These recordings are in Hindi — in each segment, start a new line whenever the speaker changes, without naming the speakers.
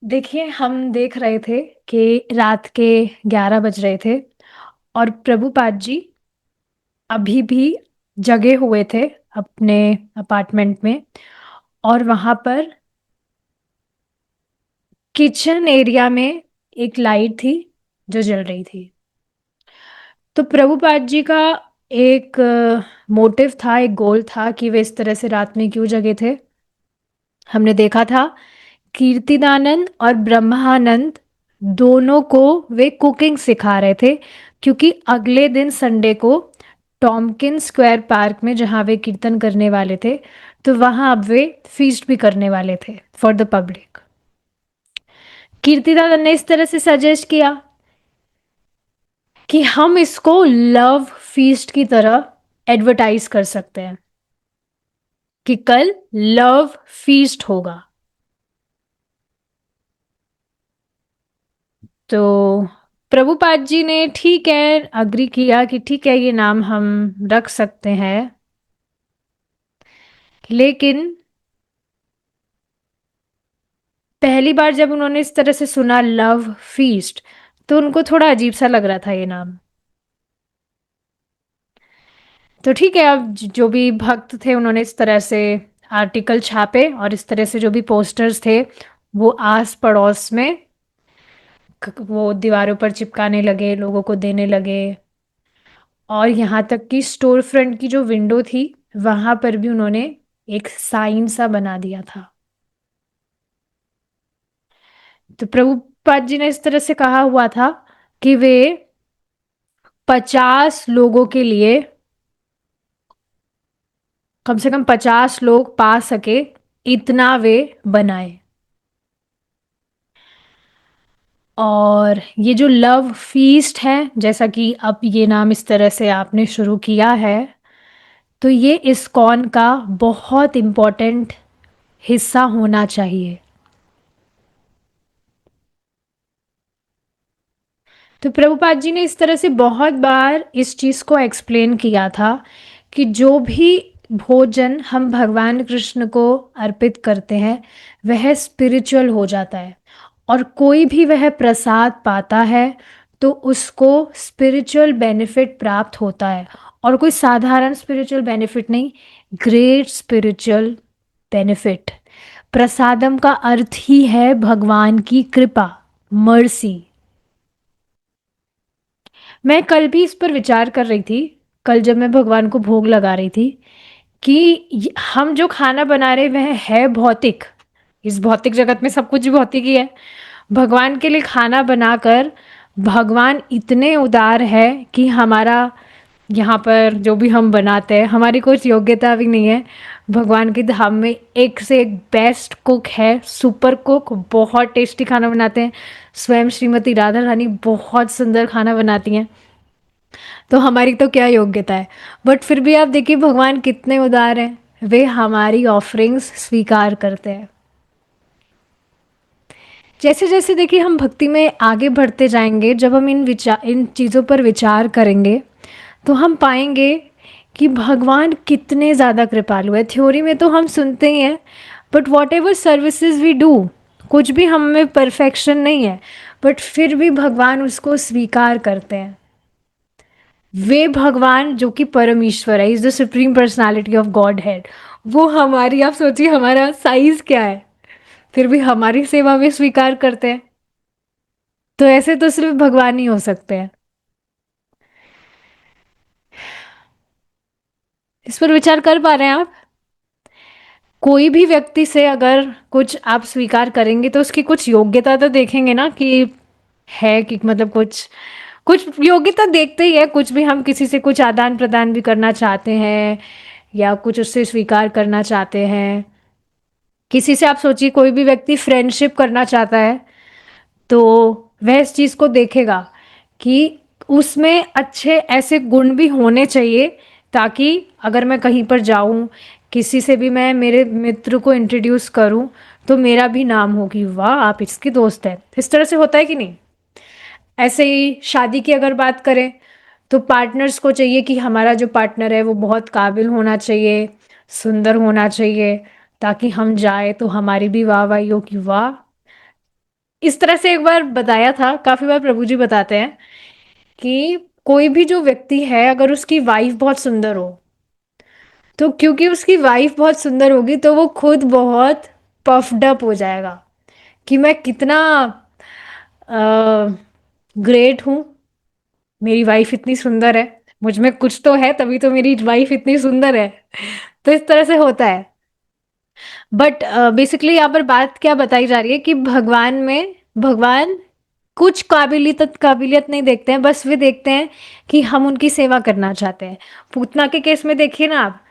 देखिए, हम देख रहे थे कि रात के 11 बज रहे थे और प्रभुपाद जी अभी भी जगे हुए थे अपने अपार्टमेंट में। और वहाँ पर किचन एरिया में एक लाइट थी जो जल रही थी। तो प्रभुपाद जी का एक मोटिव था, एक गोल था कि वे इस तरह से रात में क्यों जगे थे। हमने देखा था कीर्तिदानंद और ब्रह्मानंद दोनों को वे कुकिंग सिखा रहे थे, क्योंकि अगले दिन संडे को टॉमकिन स्क्वायर पार्क में जहाँ वे कीर्तन करने वाले थे, तो वहाँ अब वे फीस्ट भी करने वाले थे फॉर द पब्लिक। कीर्तिदानंद ने इस तरह से सजेस्ट किया कि हम इसको लव फीस्ट की तरह एडवर्टाइज कर सकते हैं कि कल लव फीस्ट होगा। तो प्रभुपाद जी ने ठीक है अग्री किया कि ठीक है ये नाम हम रख सकते हैं। लेकिन पहली बार जब उन्होंने इस तरह से सुना लव फीस्ट, तो उनको थोड़ा अजीब सा लग रहा था ये नाम। तो ठीक है, अब जो भी भक्त थे उन्होंने इस तरह से आर्टिकल छापे और इस तरह से जो भी पोस्टर्स थे वो आस पड़ोस में वो दीवारों पर चिपकाने लगे, लोगों को देने लगे। और यहाँ तक कि स्टोर फ्रंट की जो विंडो थी वहां पर भी उन्होंने एक साइन सा बना दिया था। तो प्रभुपाद जी ने इस तरह से कहा हुआ था कि वे 50 लोगों के लिए, कम से कम 50 लोग पा सके इतना वे बनाए। और ये जो लव फीस्ट है, जैसा कि अब ये नाम इस तरह से आपने शुरू किया है, तो ये इस्कॉन का बहुत इम्पोर्टेंट हिस्सा होना चाहिए। तो प्रभुपाद जी ने इस तरह से बहुत बार इस चीज़ को एक्सप्लेन किया था कि जो भी भोजन हम भगवान कृष्ण को अर्पित करते हैं वह स्पिरिचुअल हो जाता है, और कोई भी वह प्रसाद पाता है तो उसको स्पिरिचुअल बेनिफिट प्राप्त होता है। और कोई साधारण स्पिरिचुअल बेनिफिट नहीं, ग्रेट स्पिरिचुअल बेनिफिट। प्रसादम का अर्थ ही है भगवान की कृपा, मर्सी। मैं कल भी इस पर विचार कर रही थी, कल जब मैं भगवान को भोग लगा रही थी, कि हम जो खाना बना रहे वह है भौतिक। इस भौतिक जगत में सब कुछ भौतिक ही है। भगवान के लिए खाना बनाकर भगवान इतने उदार है कि हमारा यहाँ पर जो भी हम बनाते हैं हमारी कुछ योग्यता भी नहीं है। भगवान के धाम में एक से एक बेस्ट कुक है, सुपर कुक, बहुत टेस्टी खाना बनाते हैं। स्वयं श्रीमती राधा रानी बहुत सुंदर खाना बनाती हैं। तो हमारी तो क्या योग्यता है। बट फिर भी आप देखिए भगवान कितने उदार हैं, वे हमारी ऑफरिंग्स स्वीकार करते हैं। जैसे जैसे देखिए हम भक्ति में आगे बढ़ते जाएंगे, जब हम इन चीज़ों पर विचार करेंगे तो हम पाएंगे कि भगवान कितने ज़्यादा कृपालु है। थ्योरी में तो हम सुनते ही हैं, but whatever services we do, कुछ भी हम में परफेक्शन नहीं है, बट फिर भी भगवान उसको स्वीकार करते हैं। वे भगवान जो कि परम ईश्वर है, is the supreme personality of God head, वो हमारी, आप सोचिए हमारा साइज क्या है, फिर भी हमारी सेवा वे स्वीकार करते हैं। तो ऐसे तो सिर्फ भगवान ही हो सकते हैं। इस पर विचार कर पा रहे हैं आप? कोई भी व्यक्ति से अगर कुछ आप स्वीकार करेंगे तो उसकी कुछ योग्यता तो देखेंगे ना, कि है कि मतलब कुछ कुछ योग्यता देखते ही है। कुछ भी हम किसी से कुछ आदान प्रदान भी करना चाहते हैं या कुछ उससे स्वीकार करना चाहते हैं। किसी से आप सोचिए कोई भी व्यक्ति फ्रेंडशिप करना चाहता है तो वह इस चीज़ को देखेगा कि उसमें अच्छे ऐसे गुण भी होने चाहिए, ताकि अगर मैं कहीं पर जाऊं, किसी से भी मैं मेरे मित्र को इंट्रोड्यूस करूं, तो मेरा भी नाम हो कि वाह आप इसकी दोस्त है। इस तरह से होता है कि नहीं? ऐसे ही शादी की अगर बात करें तो पार्टनर्स को चाहिए कि हमारा जो पार्टनर है वो बहुत काबिल होना चाहिए, सुंदर होना चाहिए, ताकि हम जाए तो हमारी भी वाह वाही हो कि वाह इस तरह से एक बार बताया था, काफ़ी बार प्रभु जी बताते हैं कि कोई भी जो व्यक्ति है, अगर उसकी वाइफ़ बहुत सुंदर हो, तो क्योंकि उसकी वाइफ़ बहुत सुंदर होगी, तो वो खुद बहुत पफ़्ड अप हो जाएगा कि मैं कितना ग्रेट हूँ, मेरी वाइफ़ इतनी सुंदर है, मुझ में कुछ तो है तभी तो मेरी वाइफ़ इतनी सुंदर है। तो इस तरह से होता है। बट बेसिकली यहाँ पर बात क्या बताई जा रही है कि भगवान कुछ काबिलियत नहीं देखते हैं, बस वे देखते हैं कि हम उनकी सेवा करना चाहते हैं। पूतना के केस में देखिए ना आप,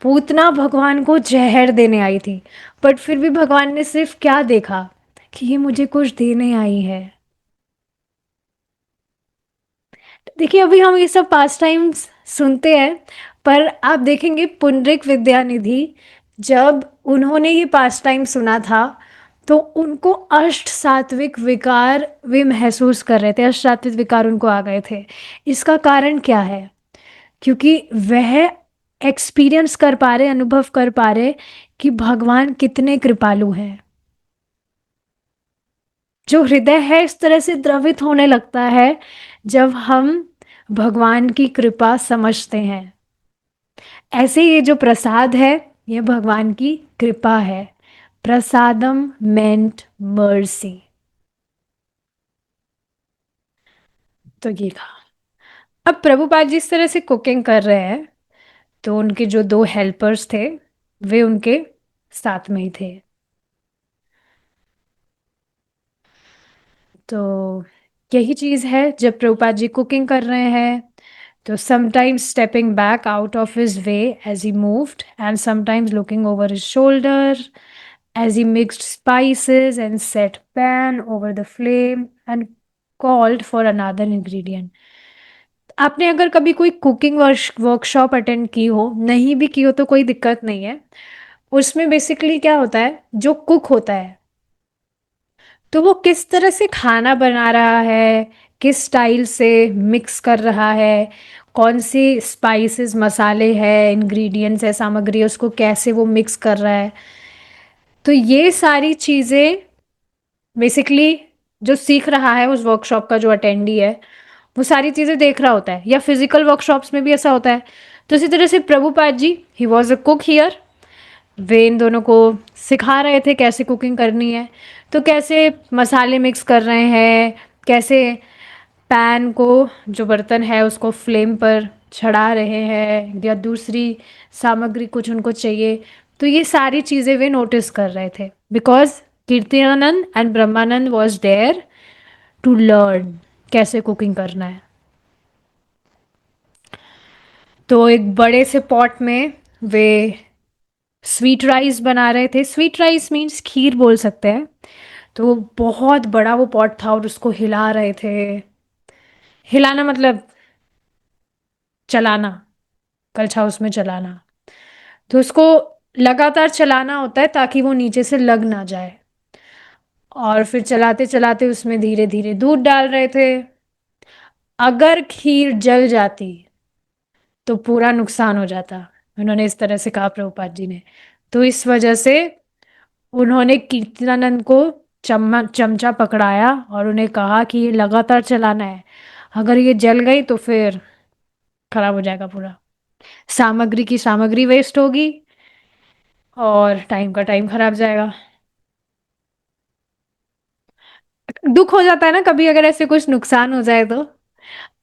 पूतना भगवान को जहर देने आई थी, बट फिर भी भगवान ने सिर्फ क्या देखा कि ये मुझे कुछ देने आई है। देखिए, अभी हम ये सब पास टाइम्स सुनते हैं, पर आप देखेंगे पुंडरिक विद्यानिधि, जब उन्होंने ये पास टाइम सुना था, तो उनको अष्ट सात्विक विकार वे महसूस कर रहे थे, अष्ट सात्विक विकार उनको आ गए थे। इसका कारण क्या है? क्योंकि वह एक्सपीरियंस कर पा रहे, अनुभव कर पा रहे कि भगवान कितने कृपालु हैं। जो हृदय है इस तरह से द्रवित होने लगता है जब हम भगवान की कृपा समझते हैं। ऐसे ये जो प्रसाद है, ये भगवान की कृपा है। प्रसादम मेंट मर्सी। तो ये कहा। अब प्रभुपाद जी इस तरह से कुकिंग कर रहे हैं, तो उनके जो दो हेल्पर्स थे, वे उनके साथ में ही थे। तो यही चीज़ है, जब प्रभुपाद जी कुकिंग कर रहे हैं, तो sometimes stepping back out of his way as he moved, and sometimes looking over his shoulder as he mixed spices and set pan over the flame and called for another ingredient. आपने अगर कभी कोई कुकिंग वर्कशॉप अटेंड की हो, नहीं भी की हो तो कोई दिक्कत नहीं है। उसमें बेसिकली क्या होता है, जो कुक होता है, तो वो किस तरह से खाना बना रहा है, किस स्टाइल से मिक्स कर रहा है, कौन सी स्पाइसेस मसाले हैं, इंग्रेडिएंट्स है, सामग्री है, उसको कैसे वो मिक्स कर रहा है। तो ये सारी चीज़ें बेसिकली जो सीख रहा है उस वर्कशॉप का जो अटेंडी है, वो सारी चीज़ें देख रहा होता है, या फिजिकल वर्कशॉप्स में भी ऐसा होता है। तो इसी तरह से Prabhupada ji, he was a cook here, वे इन दोनों को सिखा रहे थे कैसे कुकिंग करनी है। तो कैसे मसाले मिक्स कर रहे हैं, कैसे पैन को, जो बर्तन है उसको फ्लेम पर चढ़ा रहे हैं, या दूसरी सामग्री कुछ उनको चाहिए, तो ये सारी चीज़ें वे नोटिस कर रहे थे, because Kirtiyananda and Brahmananda was there to learn कैसे कुकिंग करना है। तो एक बड़े से पॉट में वे स्वीट राइस बना रहे थे। स्वीट राइस मीन्स खीर बोल सकते हैं। तो बहुत बड़ा वो पॉट था और उसको हिला रहे थे। हिलाना मतलब चलाना, कलछा उसमें चलाना। तो उसको लगातार चलाना होता है ताकि वो नीचे से लग ना जाए। और फिर चलाते चलाते उसमें धीरे धीरे दूध डाल रहे थे। अगर खीर जल जाती तो पूरा नुकसान हो जाता, उन्होंने इस तरह से कहा प्रभुपाद जी ने। तो इस वजह से उन्होंने कीर्तनानंद को चमचा पकड़ाया और उन्हें कहा कि ये लगातार चलाना है, अगर ये जल गई तो फिर खराब हो जाएगा पूरा, सामग्री की सामग्री वेस्ट होगी और टाइम का टाइम खराब जाएगा। दुख हो जाता है ना कभी अगर ऐसे कुछ नुकसान हो जाए तो।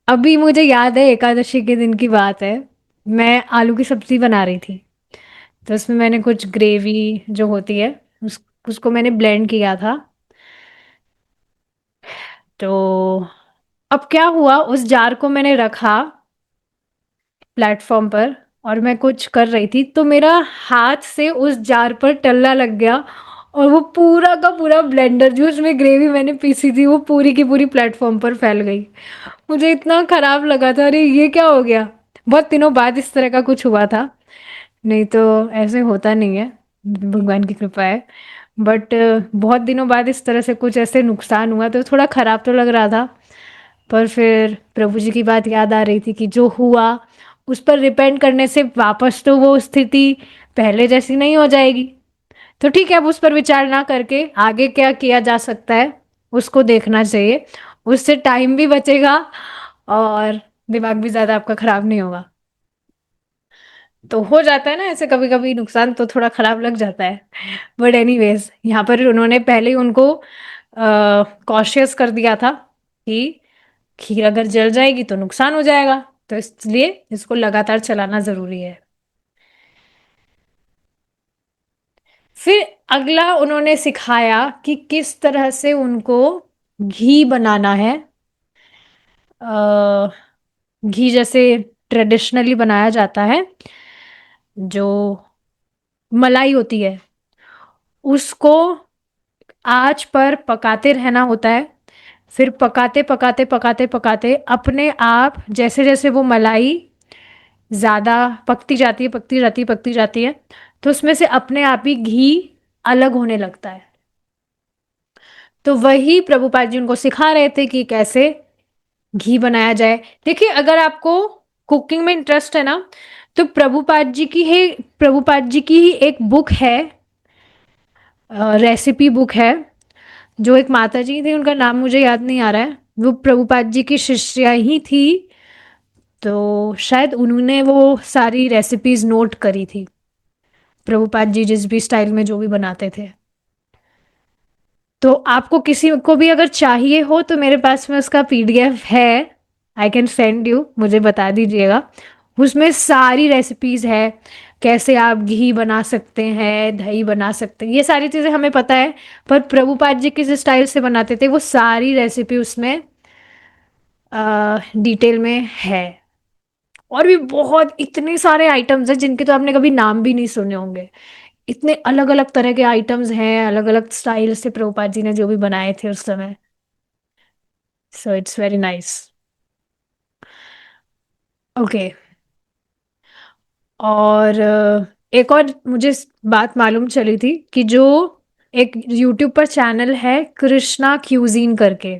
अभी मुझे याद है, एकादशी के दिन की बात है, मैं आलू की सब्जी बना रही थी। तो उसमें मैंने कुछ ग्रेवी जो होती है, उसको मैंने ब्लेंड किया था। तो अब क्या हुआ, उस जार को मैंने रखा प्लेटफॉर्म पर और मैं कुछ कर रही थी, तो मेरा हाथ से उस जार पर टल्ला लग गया और वो पूरा का पूरा ब्लेंडर जो उसमें ग्रेवी मैंने पीसी थी वो पूरी की पूरी प्लेटफॉर्म पर फैल गई। मुझे इतना खराब लगा था, अरे ये क्या हो गया। बहुत दिनों बाद इस तरह का कुछ हुआ था, नहीं तो ऐसे होता नहीं है, भगवान की कृपा है। बट बहुत दिनों बाद इस तरह से कुछ ऐसे नुकसान हुआ तो थोड़ा खराब तो लग रहा था। पर फिर प्रभु जी की बात याद आ रही थी कि जो हुआ उस पर रिपेंट करने से वापस तो वो स्थिति पहले जैसी नहीं हो जाएगी। तो ठीक है, अब उस पर विचार ना करके आगे क्या किया जा सकता है उसको देखना चाहिए। उससे टाइम भी बचेगा और दिमाग भी ज़्यादा आपका खराब नहीं होगा। तो हो जाता है ना ऐसे कभी-कभी नुकसान, तो थोड़ा खराब लग जाता है। बट एनीवेज़ यहाँ पर उन्होंने पहले ही उनको कॉशियस कर दिया था कि खीर अगर जल जाएगी तो नुकसान हो जाएगा, तो इसलिए इसको लगातार चलाना ज़रूरी है। फिर अगला उन्होंने सिखाया कि किस तरह से उनको घी बनाना है। अ, घी जैसे ट्रेडिशनली बनाया जाता है, जो मलाई होती है, उसको आँच पर पकाते रहना होता है। फिर पकाते, पकाते, पकाते, पकाते अपने आप जैसे-जैसे वो मलाई ज़्यादा पकती जाती है, पकती जाती है, पकती जाती है, तो उसमें से अपने आप ही घी अलग होने लगता है। तो वही प्रभुपाद जी उनको सिखा रहे थे कि कैसे घी बनाया जाए। देखिए, अगर आपको कुकिंग में इंटरेस्ट है ना, तो प्रभुपाद जी की ही एक बुक है, रेसिपी बुक है, जो एक माता जी थी, उनका नाम मुझे याद नहीं आ रहा है, वो प्रभुपाद जी की शिष्या ही थी, तो शायद उन्होंने वो सारी रेसिपीज नोट करी थी, प्रभुपाद जी जिस भी स्टाइल में जो भी बनाते थे। तो आपको किसी को भी अगर चाहिए हो तो मेरे पास में उसका पीडीएफ है, आई कैन सेंड यू, मुझे बता दीजिएगा। उसमें सारी रेसिपीज है, कैसे आप घी बना सकते हैं, दही बना सकते हैं, ये सारी चीज़ें हमें पता है, पर प्रभुपाद जी किस स्टाइल से बनाते थे वो सारी रेसिपी उसमें डिटेल में है। और भी बहुत इतने सारे आइटम्स हैं जिनके तो आपने कभी नाम भी नहीं सुने होंगे। इतने अलग अलग तरह के आइटम्स हैं, अलग अलग स्टाइल से प्रभुपाद जी ने जो भी बनाए थे उस समय। So it's very nice. Okay. और एक और मुझे बात मालूम चली थी कि जो एक यूट्यूब पर चैनल है कृष्णा क्यूजीन करके,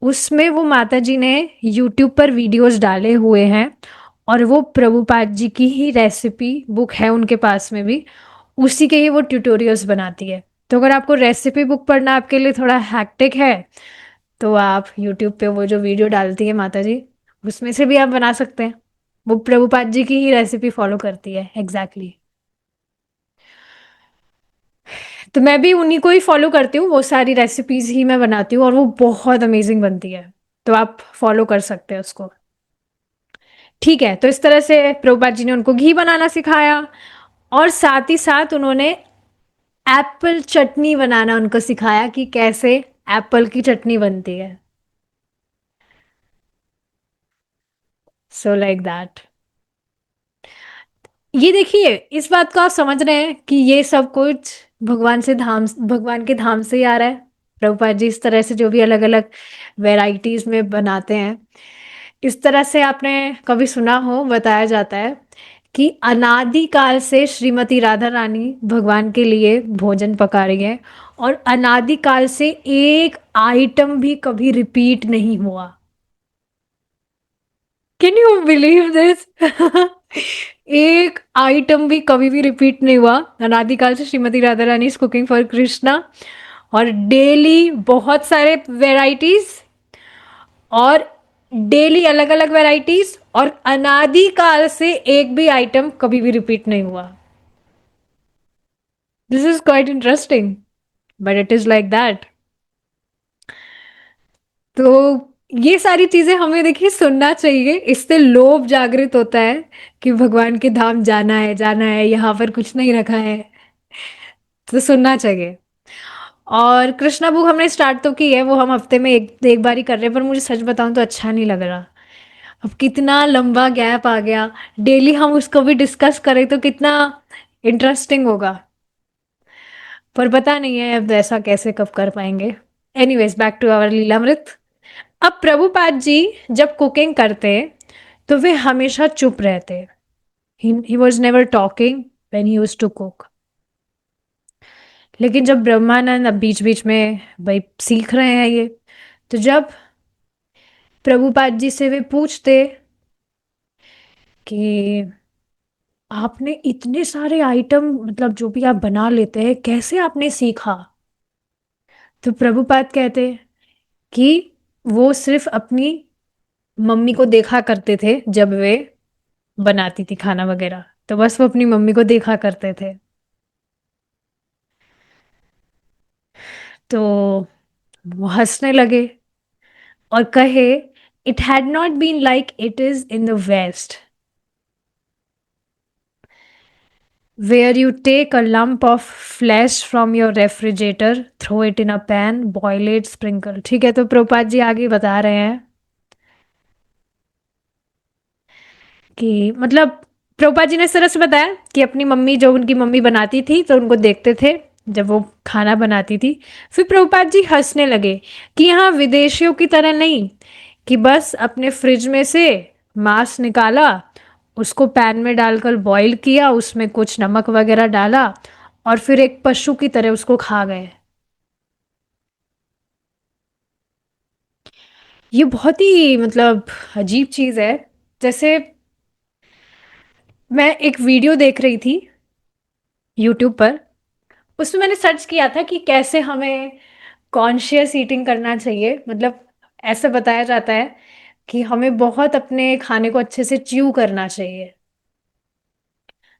उसमें वो माता जी ने यूट्यूब पर वीडियोस डाले हुए हैं, और वो प्रभुपाद जी की ही रेसिपी बुक है उनके पास में भी, उसी के ही वो ट्यूटोरियल्स बनाती है। तो अगर आपको रेसिपी बुक पढ़ना आपके लिए थोड़ा हैक्टिक है, तो आप यूट्यूब पे वो जो वीडियो डालती है माता जी, उसमें से भी आप बना सकते हैं। वो प्रभुपाद जी की ही रेसिपी फॉलो करती है एग्जैक्टली exactly। तो मैं भी उन्हीं को ही फॉलो करती हूँ, वो सारी रेसिपीज ही मैं बनाती हूँ और वो बहुत अमेजिंग बनती है, तो आप फॉलो कर सकते हैं उसको। ठीक है, तो इस तरह से प्रभुपाद जी ने उनको घी बनाना सिखाया, और साथ ही साथ उन्होंने एप्पल चटनी बनाना उनको सिखाया कि कैसे एप्पल की चटनी बनती है। So like that. ये देखिए, इस बात को आप समझ रहे हैं कि ये सब कुछ भगवान के धाम से ही आ रहा है। प्रभुपाद जी इस तरह से जो भी अलग अलग वेराइटीज में बनाते हैं, इस तरह से आपने कभी सुना हो, बताया जाता है कि अनादि काल से श्रीमती राधा रानी भगवान के लिए भोजन पका रही है, और अनादि काल से एक आइटम भी कभी रिपीट नहीं हुआ। Can you believe this? एक आइटम भी कभी भी रिपीट नहीं हुआ। अनादिकाल से Shrimati Radha Rani is cooking for Krishna, और डेली बहुत सारे वेराइटीज, और डेली अलग अलग वेराइटीज, और अनादिकाल से एक भी आइटम कभी भी रिपीट नहीं हुआ। This is quite interesting, but it is like that. तो ये सारी चीजें हमें देखिए सुनना चाहिए, इससे लोभ जागृत होता है कि भगवान के धाम जाना है, यहाँ पर कुछ नहीं रखा है, तो सुनना चाहिए। और कृष्णा बुक हमने स्टार्ट तो की है, वो हम हफ्ते में एक एक बार ही कर रहे हैं, पर मुझे सच बताऊं तो अच्छा नहीं लग रहा। अब कितना लंबा गैप आ गया, डेली हम उसको भी डिस्कस करें तो कितना इंटरेस्टिंग होगा, पर पता नहीं है अब ऐसा कैसे कब कर पाएंगे। Anyways, back to our Lilamrita. अब प्रभुपाद जी जब कुकिंग करते तो वे हमेशा चुप रहते। He was never talking when he use to cook. लेकिन जब ब्रह्मानंद, अब बीच बीच में भाई सीख रहे हैं ये, तो जब प्रभुपाद जी से वे पूछते कि आपने इतने सारे आइटम, मतलब जो भी आप बना लेते हैं, कैसे आपने सीखा, तो प्रभुपाद कहते हैं कि वो सिर्फ अपनी मम्मी को देखा करते थे जब वे बनाती थी खाना वगैरह, तो बस वो अपनी मम्मी को देखा करते थे। तो वो हंसने लगे और कहे, it had not been like it is in the west, where you take a lump of flesh from your refrigerator, throw it in a pan, boil it, sprinkle. ठीक है, तो प्रभुपाद जी आगे बता रहे हैं कि मतलब प्रभुपाद जी ने इस तरह से बताया कि अपनी मम्मी, जो उनकी मम्मी बनाती थी तो उनको देखते थे जब वो खाना बनाती थी। फिर प्रभुपाद जी हंसने लगे कि यहाँ विदेशियों की तरह नहीं, कि बस अपने फ्रिज में से मांस निकाला, उसको पैन में डालकर बॉईल किया, उसमें कुछ नमक वगैरह डाला और फिर एक पशु की तरह उसको खा गए। ये बहुत ही मतलब अजीब चीज है। जैसे मैं एक वीडियो देख रही थी यूट्यूब पर, उसमें मैंने सर्च किया था कि कैसे हमें कॉन्शियस ईटिंग करना चाहिए। मतलब ऐसा बताया जाता है कि हमें बहुत अपने खाने को अच्छे से च्यू करना चाहिए।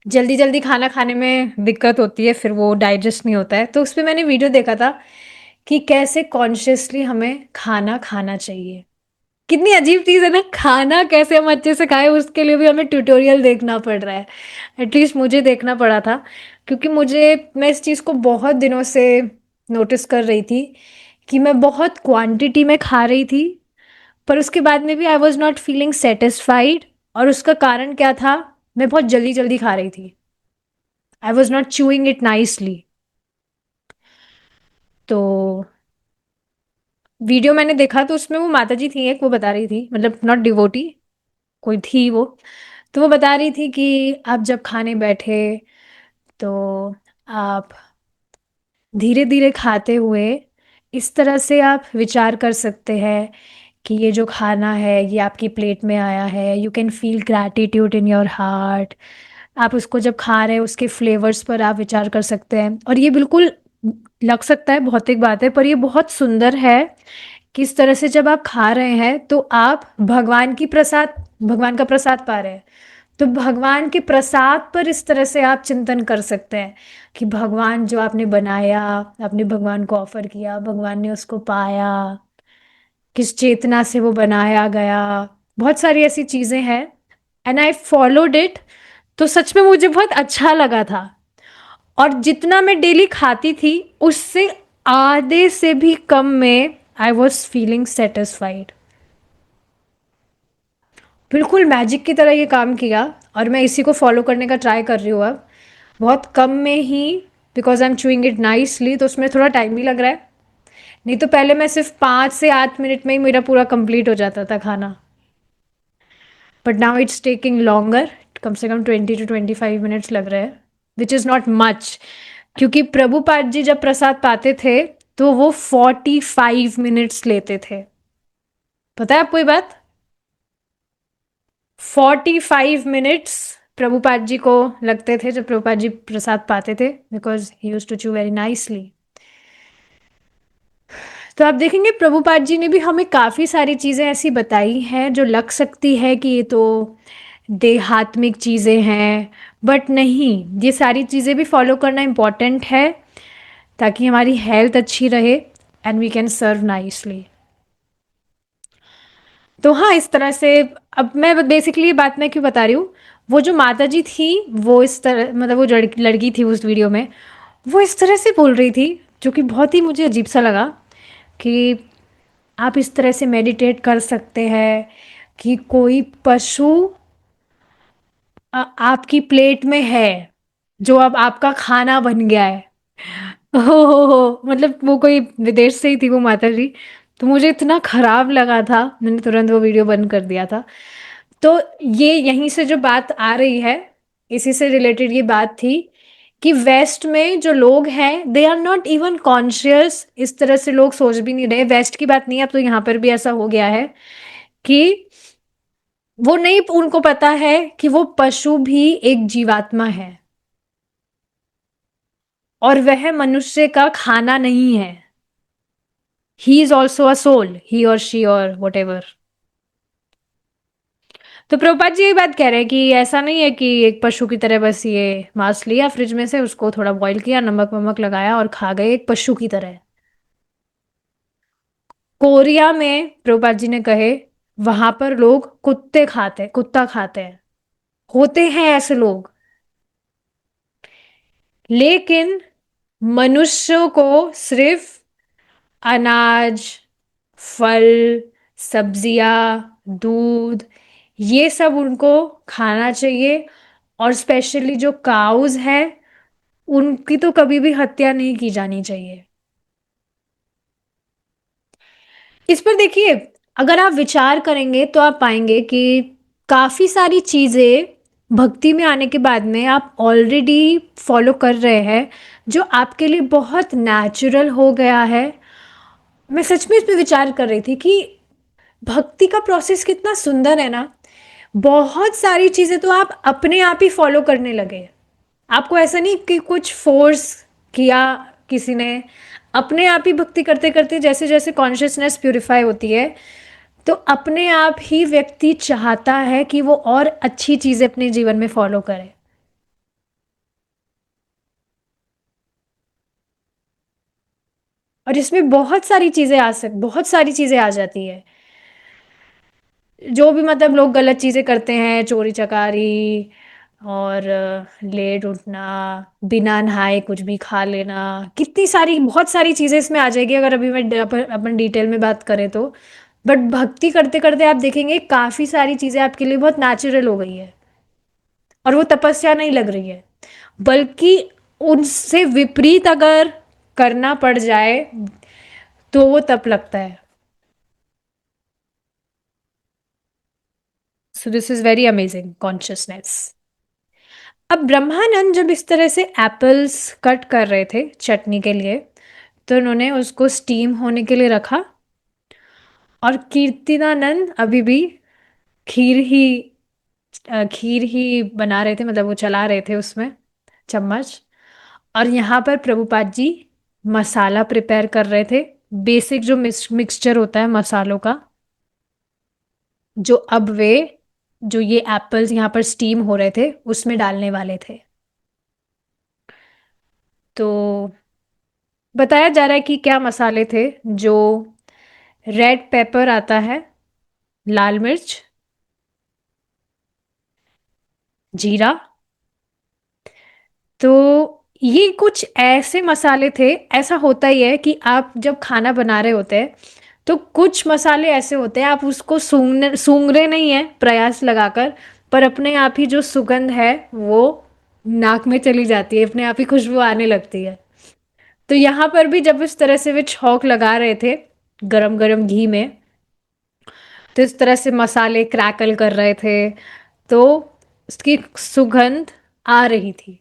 जल्दी जल्दी खाना खाने में दिक्कत होती है, फिर वो डाइजेस्ट नहीं होता है। तो उस पे मैंने वीडियो देखा था कि कैसे कॉन्शियसली हमें खाना खाना चाहिए। कितनी अजीब चीज़ है ना, खाना कैसे हम अच्छे से खाएं उसके लिए भी हमें ट्यूटोरियल देखना पड़ रहा है। एटलीस्ट मुझे देखना पड़ा था, क्योंकि मैं इस चीज़ को बहुत दिनों से नोटिस कर रही थी कि मैं बहुत क्वांटिटी में खा रही थी, पर उसके बाद में भी I was not feeling satisfied. और उसका कारण क्या था, मैं बहुत जल्दी जल्दी खा रही थी, I was not chewing it nicely. तो वीडियो मैंने देखा तो उसमें वो माता जी थी एक, वो बता रही थी, मतलब नॉट डिवोटी, कोई थी वो। तो वो बता रही थी कि आप जब खाने बैठे तो आप धीरे धीरे खाते हुए इस तरह से आप विचार कर सकते हैं कि ये जो खाना है ये आपकी प्लेट में आया है, you can feel gratitude in your heart. आप उसको जब खा रहे हैं उसके फ्लेवर्स पर आप विचार कर सकते हैं। और ये बिल्कुल लग सकता है भौतिक बात है, पर ये बहुत सुंदर है कि इस तरह से जब आप खा रहे हैं तो आप भगवान का प्रसाद पा रहे हैं। तो भगवान के प्रसाद पर इस तरह से आप चिंतन कर सकते हैं कि भगवान जो आपने बनाया, आपने भगवान को ऑफर किया, भगवान ने उसको पाया, किस चेतना से वो बनाया गया। बहुत सारी ऐसी चीजें हैं, एंड आई फॉलोड इट। तो सच में मुझे बहुत अच्छा लगा था। और जितना मैं डेली खाती थी उससे आधे से भी कम में आई वॉज फीलिंग सेटिस्फाइड। बिल्कुल मैजिक की तरह ये काम किया, और मैं इसी को फॉलो करने का ट्राई कर रही हूँ अब, बहुत कम में ही। Because I am chewing it nicely, तो उसमें थोड़ा टाइम भी लग रहा है। नहीं तो पहले मैं सिर्फ 5 से 8 मिनट में ही मेरा पूरा कंप्लीट हो जाता था खाना, but now it's taking longer. कम से कम 20 to 25 मिनट्स लग रहे हैं, विच इज़ नॉट मच। क्योंकि प्रभुपाद जी जब प्रसाद पाते थे तो वो 45 मिनट्स लेते थे। पता है आपको ये बात? 45 मिनट्स प्रभुपाद जी को लगते थे जब प्रभुपाद जी प्रसाद पाते थे, because he use to chew very nicely. तो आप देखेंगे प्रभुपाद जी ने भी हमें काफ़ी सारी चीज़ें ऐसी बताई हैं जो लग सकती है कि ये तो देहात्मिक चीज़ें हैं, बट नहीं, ये सारी चीज़ें भी फॉलो करना इम्पॉर्टेंट है ताकि हमारी हेल्थ अच्छी रहे and we can serve nicely. तो हाँ, इस तरह से अब मैं बेसिकली ये बात मैं क्यों बता रही हूँ, वो जो माता जी थी वो इस तरह, मतलब वो लड़की थी उस वीडियो में, वो इस तरह से बोल रही थी, जो कि बहुत ही मुझे अजीब सा लगा कि आप इस तरह से मेडिटेट कर सकते हैं कि कोई पशु आपकी प्लेट में है, जो अब आपका खाना बन गया है। हो, मतलब वो कोई विदेश से ही थी वो माता जी। तो मुझे इतना खराब लगा था, मैंने तुरंत वो वीडियो बंद कर दिया था। तो ये यहीं से जो बात आ रही है, इसी से रिलेटेड ये बात थी कि वेस्ट में जो लोग हैं they are not even conscious. इस तरह से लोग सोच भी नहीं रहे, वेस्ट की बात नहीं है, अब तो यहाँ पर भी ऐसा हो गया है कि वो नहीं, उनको पता है कि वो पशु भी एक जीवात्मा है और वह मनुष्य का खाना नहीं है। He is also a soul, he और शी और वट एवर। तो प्रभुपाद जी यही बात कह रहे हैं कि ऐसा नहीं है कि एक पशु की तरह बस ये मांस लिया फ्रिज में से, उसको थोड़ा बॉईल किया, नमक वमक लगाया और खा गए एक पशु की तरह। कोरिया में प्रभुपाद जी ने कहे वहां पर लोग कुत्ता खाते हैं, होते हैं ऐसे लोग। लेकिन मनुष्यों को सिर्फ अनाज, फल, सब्जियां, दूध, ये सब उनको खाना चाहिए। और स्पेशली जो काउज है, उनकी तो कभी भी हत्या नहीं की जानी चाहिए। इस पर देखिए, अगर आप विचार करेंगे तो आप पाएंगे कि काफी सारी चीजें भक्ति में आने के बाद में आप ऑलरेडी फॉलो कर रहे हैं, जो आपके लिए बहुत नेचुरल हो गया है। मैं सच में इस पे विचार कर रही थी कि भक्ति का प्रोसेस कितना सुंदर है ना। बहुत सारी चीजें तो आप अपने आप ही फॉलो करने लगे। आपको ऐसा नहीं कि कुछ फोर्स किया किसी ने, अपने आप ही भक्ति करते करते जैसे जैसे कॉन्शियसनेस प्यूरिफाई होती है, तो अपने आप ही व्यक्ति चाहता है कि वो और अच्छी चीजें अपने जीवन में फॉलो करे। और इसमें बहुत सारी चीजें आ जाती है। जो भी मतलब लोग गलत चीजें करते हैं, चोरी चकारी, और लेट उठना, बिना नहाए कुछ भी खा लेना, कितनी सारी बहुत सारी चीजें इसमें आ जाएगी अगर अभी मैं अपन डिटेल में बात करें तो। बट भक्ति करते करते आप देखेंगे काफी सारी चीजें आपके लिए बहुत नेचुरल हो गई है, और वो तपस्या नहीं लग रही है, बल्कि उनसे विपरीत अगर करना पड़ जाए तो वो तप लगता है। So this is very amazing consciousness. अब ब्रह्मानंद जब इस तरह से एप्पल्स कट कर रहे थे चटनी के लिए, तो उन्होंने उसको स्टीम होने के लिए रखा, और कीर्तिदानंद अभी भी खीर ही खीर ही बना रहे थे, मतलब वो चला रहे थे उसमें चम्मच। और यहाँ पर प्रभुपाद जी मसाला प्रिपेयर कर रहे थे, बेसिक जो मिक्सचर होता है मसालों का, जो अब वे जो ये एप्पल्स यहाँ पर स्टीम हो रहे थे उसमें डालने वाले थे। तो बताया जा रहा है कि क्या मसाले थे, जो रेड पेपर आता है, लाल मिर्च, जीरा। तो ये कुछ ऐसे मसाले थे। ऐसा होता ही है कि आप जब खाना बना रहे होते हैं तो कुछ मसाले ऐसे होते हैं, आप उसको सूंघ रहे नहीं है प्रयास लगाकर, पर अपने आप ही जो सुगंध है वो नाक में चली जाती है, अपने आप ही खुशबू आने लगती है। तो यहाँ पर भी जब इस तरह से वे छौंक लगा रहे थे गरम गरम घी में, तो इस तरह से मसाले क्रैकल कर रहे थे, तो उसकी सुगंध आ रही थी।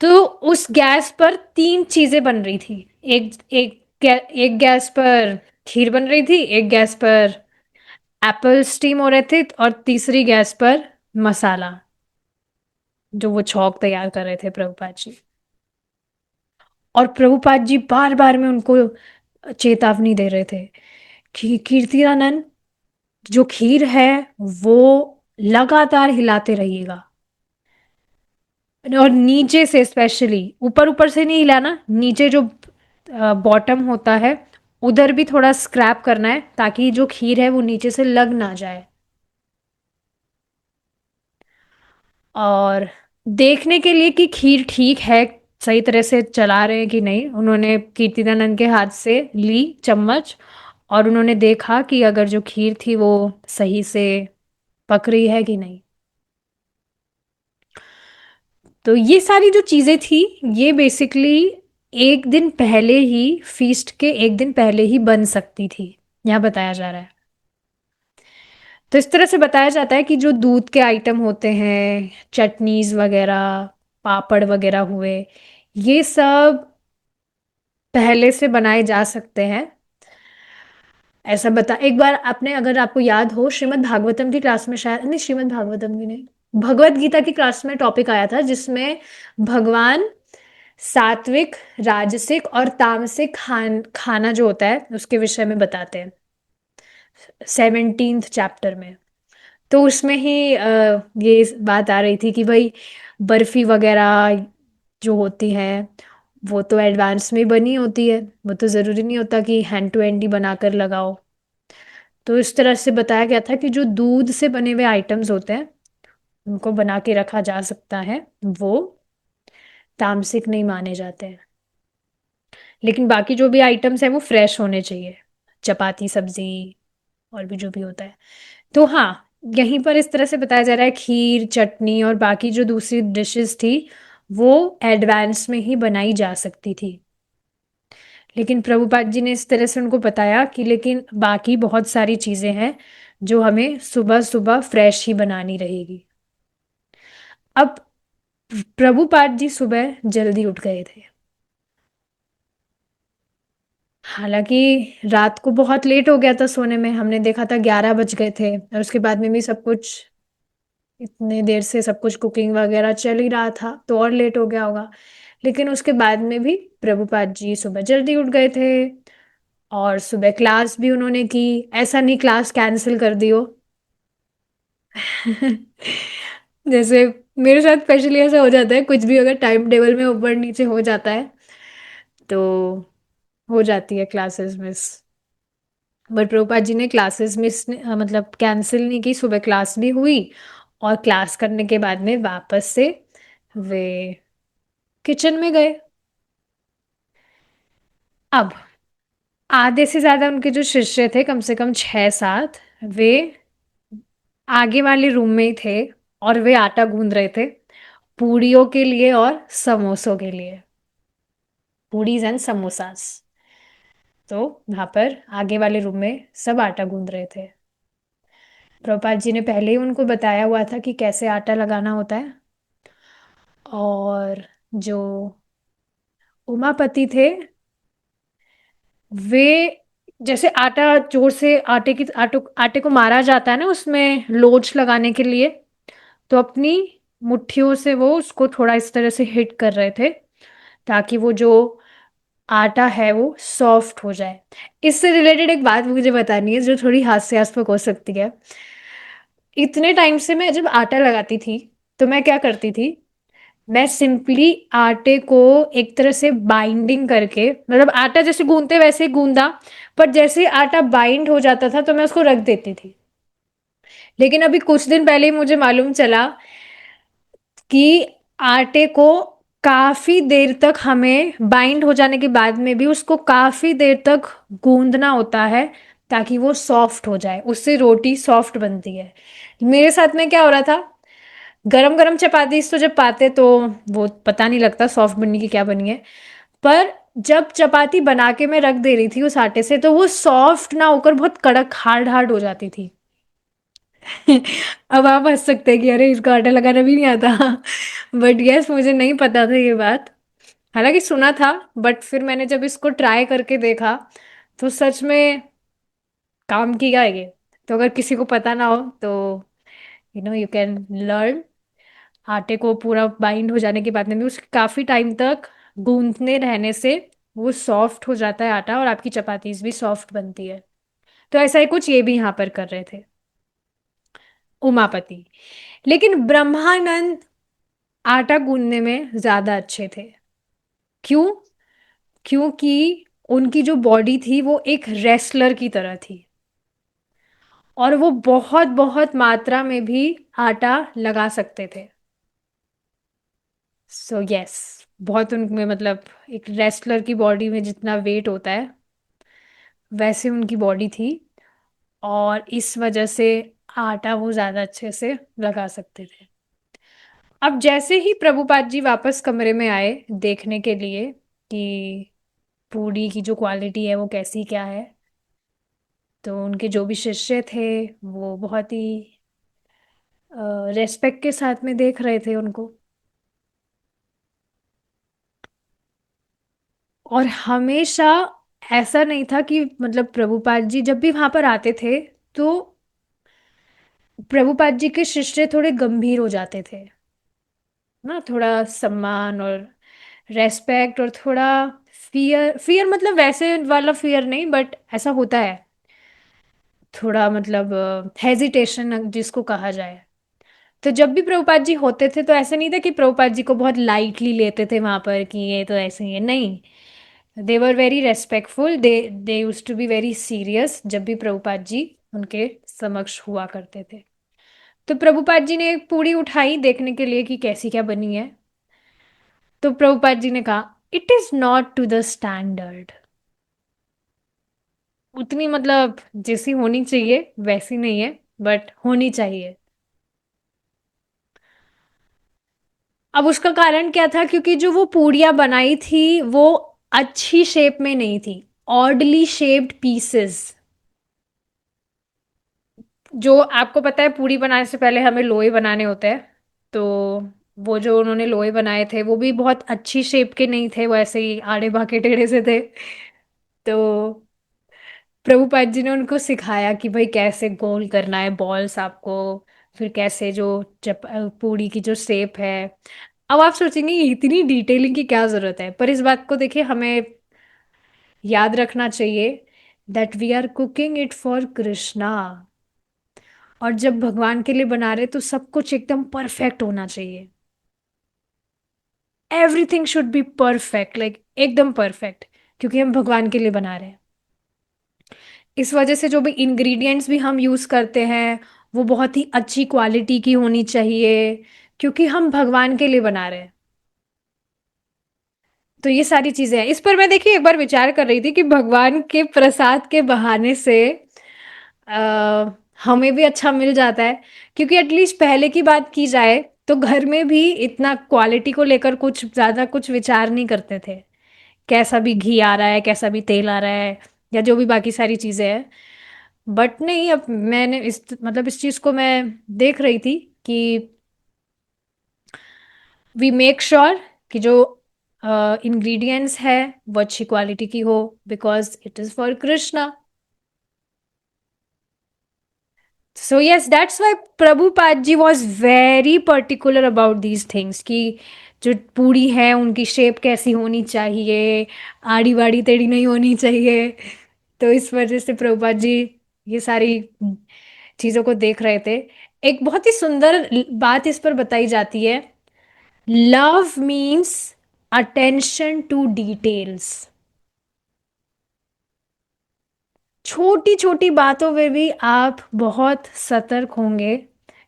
तो उस गैस पर तीन चीजें बन रही थी। एक एक एक गैस पर खीर बन रही थी, एक गैस पर एप्पल स्टीम हो रहे थे, और तीसरी गैस पर मसाला, जो वो छौंक तैयार कर रहे थे प्रभुपाद जी। और प्रभुपाद जी बार बार में उनको चेतावनी दे रहे थे कि कीर्तिदानंद, जो खीर है वो लगातार हिलाते रहिएगा, और नीचे से स्पेशली, ऊपर ऊपर से नहीं हिलाना, नीचे जो बॉटम होता है उधर भी थोड़ा स्क्रैप करना है, ताकि जो खीर है वो नीचे से लग ना जाए। और देखने के लिए कि खीर ठीक है, सही तरह से चला रहे हैं कि नहीं, उन्होंने कीर्तिदानंद के हाथ से ली चम्मच, और उन्होंने देखा कि अगर जो खीर थी वो सही से पक रही है कि नहीं। तो ये सारी जो चीजें थी, ये बेसिकली एक दिन पहले ही, फीस्ट के एक दिन पहले ही बन सकती थी, यहाँ बताया जा रहा है। तो इस तरह से बताया जाता है कि जो दूध के आइटम होते हैं, चटनीज वगैरह, पापड़ वगैरह हुए, ये सब पहले से बनाए जा सकते हैं। ऐसा बता, एक बार आपने, अगर आपको याद हो, श्रीमद् भागवतम की क्लास में, शायद नहीं, श्रीमद् भागवतम की नहीं, भगवत गीता की क्लास में टॉपिक आया था जिसमें भगवान सात्विक, राजसिक और तामसिक खाना जो होता है उसके विषय में बताते हैं 17th चैप्टर में। तो उसमें ही ये बात आ रही थी कि भाई बर्फी वगैरह जो होती है वो तो एडवांस में बनी होती है, वो तो ज़रूरी नहीं होता कि हैंड टू हैंड ही बनाकर लगाओ। तो इस तरह से बताया गया था कि जो दूध से बने हुए आइटम्स होते हैं उनको बना के रखा जा सकता है, वो तामसिक नहीं माने जाते हैं। लेकिन बाकी जो भी आइटम्स हैं वो फ्रेश होने चाहिए, चपाती सब्जी और भी जो भी होता है। तो हाँ, यहीं पर इस तरह से बताया जा रहा है खीर चटनी और बाकी जो दूसरी डिशेस थी वो एडवांस में ही बनाई जा सकती थी। लेकिन प्रभुपाद जी ने इस तरह से उनको बताया कि लेकिन बाकी बहुत सारी चीज़ें हैं जो हमें सुबह सुबह फ्रेश ही बनानी रहेगी। अब प्रभुपाद जी सुबह जल्दी उठ गए थे। हालांकि रात को बहुत लेट हो गया था सोने में, हमने देखा था 11 बज गए थे और उसके बाद में भी सब कुछ इतने देर से सब कुछ कुकिंग वगैरह चल ही रहा था तो और लेट हो गया होगा। लेकिन उसके बाद में भी प्रभुपाद जी सुबह जल्दी उठ गए थे और सुबह क्लास भी उन्होंने की। ऐसा नहीं क्लास कैंसिल कर दी हो। जैसे मेरे साथ स्पेशली ऐसा हो जाता है, कुछ भी अगर टाइम टेबल में ऊपर नीचे हो जाता है तो हो जाती है classes miss. But Prabhupada ji ने क्लासेस मिस मतलब कैंसिल नहीं की, सुबह क्लास भी हुई और क्लास करने के बाद में वापस से वे किचन में गए। अब आधे से ज्यादा उनके जो शिष्य थे, कम से कम 6-7, वे आगे वाले रूम में ही थे और वे आटा गूंद रहे थे पूड़ियों के लिए और समोसों के लिए, पूड़ीज एंड समोसास। तो वहां पर आगे वाले रूम में सब आटा गूंद रहे थे। प्रभुपाद जी ने पहले ही उनको बताया हुआ था कि कैसे आटा लगाना होता है। और जो उमापति थे वे, जैसे आटा जोर से आटे को मारा जाता है ना उसमें लोच लगाने के लिए, तो अपनी मुट्ठियों से वो उसको थोड़ा इस तरह से हिट कर रहे थे ताकि वो जो आटा है वो सॉफ्ट हो जाए। इससे रिलेटेड एक बात मुझे बतानी है जो थोड़ी हास्यास्पद हो सकती है। इतने टाइम से मैं जब आटा लगाती थी तो मैं क्या करती थी, मैं सिंपली आटे को एक तरह से बाइंडिंग करके, मतलब आटा जैसे गूंदते वैसे ही गूंदा, पर जैसे ही आटा बाइंड हो जाता था तो मैं उसको रख देती थी। लेकिन अभी कुछ दिन पहले ही मुझे मालूम चला कि आटे को काफी देर तक हमें बाइंड हो जाने के बाद में भी उसको काफी देर तक गूंदना होता है ताकि वो सॉफ्ट हो जाए, उससे रोटी सॉफ्ट बनती है। मेरे साथ में क्या हो रहा था, गरम गरम चपाती तो जब पाते तो वो पता नहीं लगता सॉफ्ट बननी की क्या बनी है, पर जब चपाती बना के मैं रख दे रही थी उस आटे से तो वो सॉफ्ट ना होकर बहुत कड़क हार्ड हार्ड हो जाती थी। अब आप हंस सकते हैं कि अरे इसको आटा लगाना भी नहीं आता। बट यस, मुझे नहीं पता था ये बात। हालांकि सुना था, बट फिर मैंने जब इसको ट्राई करके देखा तो सच में काम किया है ये। तो अगर किसी को पता ना हो तो यू कैन लर्न। आटे को पूरा बाइंड हो जाने के बाद में भी उसके काफी टाइम तक गूंथने रहने से वो सॉफ्ट हो जाता है आटा और आपकी चपातीज भी सॉफ्ट बनती है। तो ऐसा ही कुछ ये भी यहाँ पर कर रहे थे उमापति। लेकिन ब्रह्मानंद आटा गूंदने में ज्यादा अच्छे थे। क्यों? क्योंकि उनकी जो बॉडी थी वो एक रेसलर की तरह थी और वो बहुत बहुत मात्रा में भी आटा लगा सकते थे। सो यस, बहुत उनमें मतलब एक रेसलर की बॉडी में जितना वेट होता है वैसे उनकी बॉडी थी और इस वजह से आटा वो ज्यादा अच्छे से लगा सकते थे। अब जैसे ही प्रभुपाद जी वापस कमरे में आए देखने के लिए कि पूड़ी की जो क्वालिटी है वो कैसी क्या है, तो उनके जो भी शिष्य थे वो बहुत ही रेस्पेक्ट के साथ में देख रहे थे उनको। और हमेशा ऐसा नहीं था कि मतलब प्रभुपाद जी जब भी वहां पर आते थे तो प्रभुपाद जी के शिष्य थोड़े गंभीर हो जाते थे ना, थोड़ा सम्मान और रेस्पेक्ट और थोड़ा फियर, फियर मतलब वैसे वाला फियर नहीं, बट ऐसा होता है थोड़ा, मतलब हेजिटेशन जिसको कहा जाए। तो जब भी प्रभुपाद जी होते थे तो ऐसा नहीं था कि प्रभुपाद जी को बहुत लाइटली लेते थे वहां पर कि ये तो ऐसे ही है, नहीं। They were very respectful, they used to be very serious जब भी प्रभुपाद जी उनके समक्ष हुआ करते थे। तो प्रभुपाद जी ने एक पूड़ी उठाई देखने के लिए कि कैसी क्या बनी है। तो प्रभुपाद जी ने कहा, it is not to the standard. उतनी मतलब जैसी होनी चाहिए वैसी नहीं है, बट होनी चाहिए। अब उसका कारण क्या था, क्योंकि जो वो पूड़ियाँ बनाई थी वो अच्छी शेप में नहीं थी, ऑडली शेप्ड पीसेस। जो आपको पता है पूड़ी बनाने से पहले हमें लोई बनाने होते हैं, तो वो जो उन्होंने लोई बनाए थे वो भी बहुत अच्छी शेप के नहीं थे, वो ऐसे ही आड़े बांके टेढ़े से थे। तो प्रभुपाद जी ने उनको सिखाया कि भाई कैसे गोल करना है बॉल्स आपको, फिर कैसे जो पूड़ी की जो शेप है। अब आप सोचेंगे ये इतनी डिटेलिंग की क्या जरूरत है, पर इस बात को देखिए हमें याद रखना चाहिए that we are cooking it for Krishna. और जब भगवान के लिए बना रहे तो सब कुछ एकदम परफेक्ट होना चाहिए। Everything should be perfect, like एकदम परफेक्ट, क्योंकि हम भगवान के लिए बना रहे हैं। इस वजह से जो भी इंग्रेडिएंट्स भी हम यूज करते हैं वो बहुत ही अच्छी क्वालिटी की होनी चाहिए, क्योंकि हम भगवान के लिए बना रहे हैं। तो ये सारी चीजें हैं। इस पर मैं देखिए एक बार विचार कर रही थी कि भगवान के प्रसाद के बहाने से आ, हमें भी अच्छा मिल जाता है, क्योंकि एटलीस्ट पहले की बात की जाए तो घर में भी इतना क्वालिटी को लेकर कुछ ज्यादा कुछ विचार नहीं करते थे। कैसा भी घी आ रहा है, कैसा भी तेल आ रहा है, या जो भी बाकी सारी चीजें हैं। बट नहीं, अब मैंने इस चीज को मैं देख रही थी कि वी मेक श्योर कि जो इंग्रेडिएंट्स है वो अच्छी क्वालिटी की हो, because it is for Krishna. So yes, that's why Prabhupada ji was very particular about these things कि जो पूरी है उनकी शेप कैसी होनी चाहिए, आड़ी बाड़ी टेढ़ी नहीं होनी चाहिए। तो इस वजह से प्रभुपाद जी ये सारी चीजों को देख रहे थे। एक बहुत ही सुंदर बात इस पर बताई जाती है, love means attention to details. छोटी छोटी बातों में भी आप बहुत सतर्क होंगे,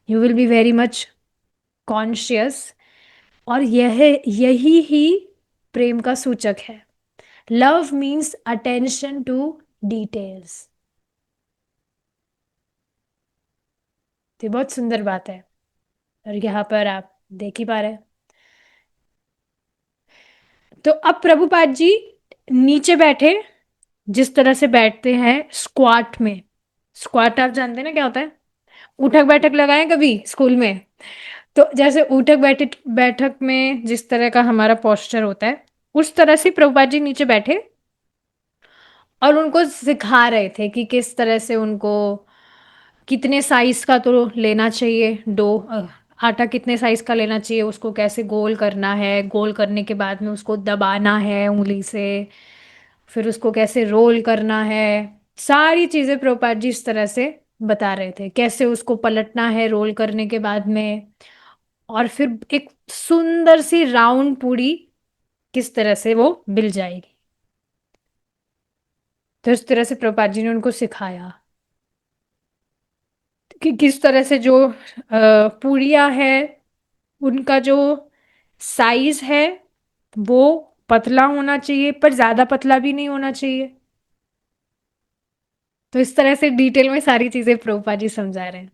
you will be very much conscious. और यह यही ही प्रेम का सूचक है। Love means attention to details. तो ये बहुत सुंदर बात है, और यहाँ पर आप देख ही पा रहे हैं। तो अब प्रभुपाद जी नीचे बैठे, जिस तरह से बैठते हैं स्क्वाट में। स्क्वाट आप जानते हैं ना क्या होता है? उठक बैठक लगाए कभी स्कूल में? तो जैसे उठक बैठक बैठक में जिस तरह का हमारा पोस्चर होता है, उस तरह से प्रभुपाद जी नीचे बैठे और उनको सिखा रहे थे कि किस तरह से उनको कितने साइज का तो लेना चाहिए डो, आटा कितने साइज का लेना चाहिए, उसको कैसे गोल करना है, गोल करने के बाद में उसको दबाना है उंगली से, फिर उसको कैसे रोल करना है। सारी चीजें प्रभुपाद जी इस तरह से बता रहे थे, कैसे उसको पलटना है रोल करने के बाद में, और फिर एक सुंदर सी राउंड पूड़ी किस तरह से वो मिल जाएगी। तो इस तरह से प्रभुपाद जी ने उनको सिखाया कि किस तरह से जो पूड़ियाँ है उनका जो साइज है वो पतला होना चाहिए, पर ज्यादा पतला भी नहीं होना चाहिए। तो इस तरह से डिटेल में सारी चीजें प्रभुपाद जी समझा रहे हैं।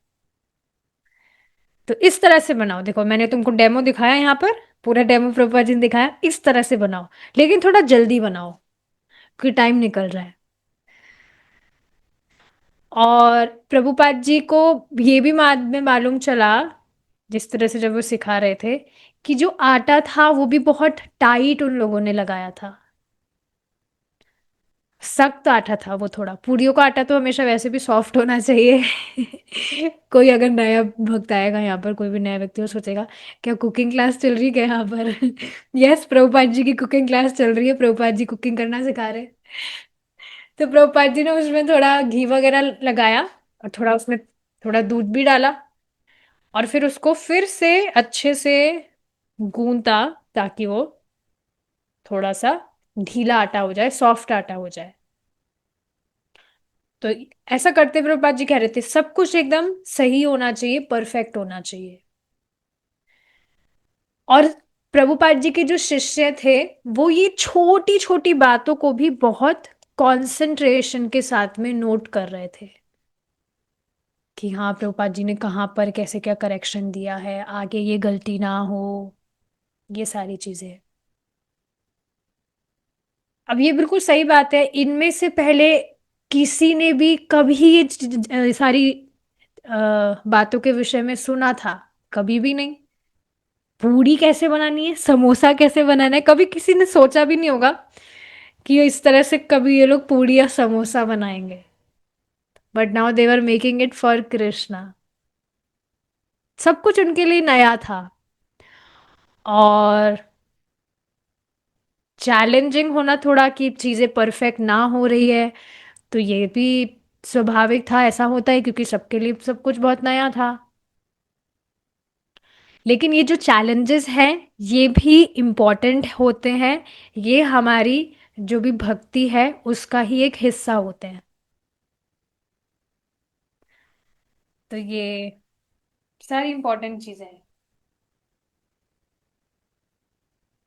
तो इस तरह से बनाओ, देखो मैंने तुमको डेमो दिखाया यहाँ पर, पूरा डेमो प्रभुपाद जी ने दिखाया, इस तरह से बनाओ, लेकिन थोड़ा जल्दी बनाओ क्योंकि टाइम निकल रहा है। और प्रभुपाद जी को ये भी बाद में मालूम चला, जिस तरह से जब वो सिखा रहे थे, कि जो आटा था वो भी बहुत टाइट उन लोगों ने लगाया था। सख्त आटा था वो थोड़ा। पूरियों का आटा तो हमेशा वैसे भी सॉफ्ट होना चाहिए। कोई अगर नया भक्त आएगा यहाँ पर, कोई भी नया व्यक्ति, वो सोचेगा क्या कुकिंग क्लास चल रही है क्या यहाँ पर? यस, प्रभुपाद जी की कुकिंग क्लास चल रही है, प्रभुपाद जी कुकिंग करना सिखा रहे हैं। तो प्रभुपाद जी ने उसमें थोड़ा घी वगैरह लगाया, और थोड़ा उसमें थोड़ा दूध भी डाला, और फिर उसको फिर से अच्छे से गूंथा, ताकि वो थोड़ा सा ढीला आटा हो जाए, सॉफ्ट आटा हो जाए। तो ऐसा करते प्रभुपाद जी कह रहे थे सब कुछ एकदम सही होना चाहिए, परफेक्ट होना चाहिए। और प्रभुपाद जी के जो शिष्य थे, वो ये छोटी छोटी बातों को भी बहुत कंसंट्रेशन के साथ में नोट कर रहे थे, कि हाँ प्रभुपाद जी ने कहाँ पर कैसे क्या करेक्शन दिया है, आगे ये गलती ना हो, ये सारी चीजें। अब ये बिल्कुल सही बात है, इनमें से पहले किसी ने भी कभी ये सारी बातों के विषय में सुना था? कभी भी नहीं। पूड़ी कैसे बनानी है, समोसा कैसे बनाना है, कभी किसी ने सोचा भी नहीं होगा कि इस तरह से कभी ये लोग पूड़ी या समोसा बनाएंगे। But now they were making it for Krishna. सब कुछ उनके लिए नया था, और चैलेंजिंग होना थोड़ा, कि चीजें परफेक्ट ना हो रही है, तो ये भी स्वाभाविक था, ऐसा होता है क्योंकि सबके लिए सब कुछ बहुत नया था। लेकिन ये जो चैलेंजेस हैं, ये भी इम्पोर्टेंट होते हैं, ये हमारी जो भी भक्ति है उसका ही एक हिस्सा होते हैं। तो ये सारी इम्पोर्टेंट चीजें हैं।